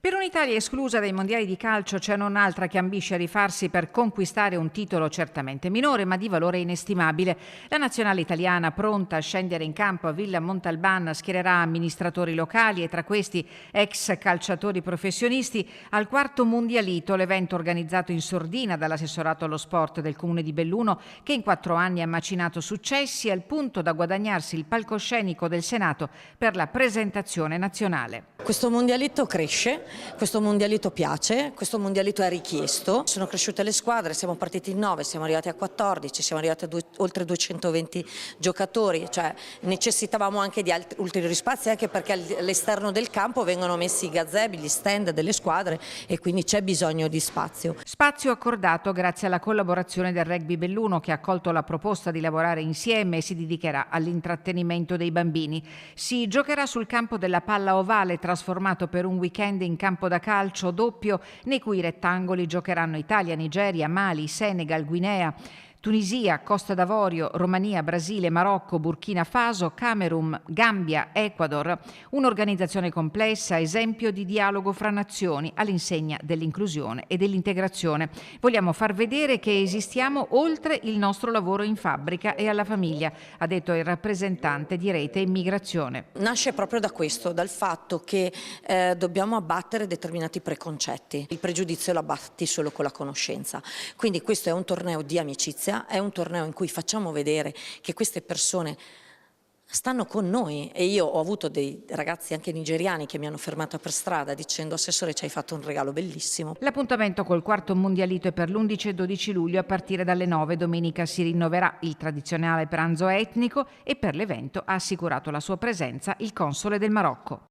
Per un'Italia esclusa dai mondiali di calcio c'è non altra che ambisce a rifarsi per conquistare un titolo certamente minore ma di valore inestimabile. La nazionale italiana, pronta a scendere in campo a Villa Montalban, schiererà amministratori locali e tra questi ex calciatori professionisti al quarto mondialito, l'evento organizzato in sordina dall'assessorato allo sport del comune di Belluno, che in 4 anni ha macinato successi al punto da guadagnarsi il palcoscenico del Senato per la presentazione nazionale. Questo mondialito cresce, questo mondialito piace, questo mondialito è richiesto. Sono cresciute le squadre, siamo partiti in 9, siamo arrivati a 14, siamo arrivati a oltre 220 giocatori, cioè necessitavamo anche di ulteriori spazi, anche perché all'esterno del campo vengono messi i gazebi, gli stand delle squadre e quindi c'è bisogno di spazio. Spazio accordato grazie alla collaborazione del Rugby Belluno, che ha accolto la proposta di lavorare insieme e si dedicherà all'intrattenimento dei bambini. Si giocherà sul campo della palla ovale, trasformato per un weekend in campo da calcio doppio, nei cui rettangoli giocheranno Italia, Nigeria, Mali, Senegal, Guinea, Tunisia, Costa d'Avorio, Romania, Brasile, Marocco, Burkina Faso, Camerun, Gambia, Ecuador. Un'organizzazione complessa, esempio di dialogo fra nazioni, all'insegna dell'inclusione e dell'integrazione. Vogliamo far vedere che esistiamo oltre il nostro lavoro in fabbrica e alla famiglia, ha detto il rappresentante di Rete Immigrazione. Nasce proprio da questo, dal fatto che dobbiamo abbattere determinati preconcetti. Il pregiudizio lo abbatti solo con la conoscenza. Quindi questo è un torneo di amicizia. È un torneo in cui facciamo vedere che queste persone stanno con noi e io ho avuto dei ragazzi anche nigeriani che mi hanno fermata per strada dicendo: Assessore, ci hai fatto un regalo bellissimo. L'appuntamento col quarto mondialito è per l'11 e 12 luglio a partire dalle 9. Domenica si rinnoverà il tradizionale pranzo etnico e per l'evento ha assicurato la sua presenza il console del Marocco.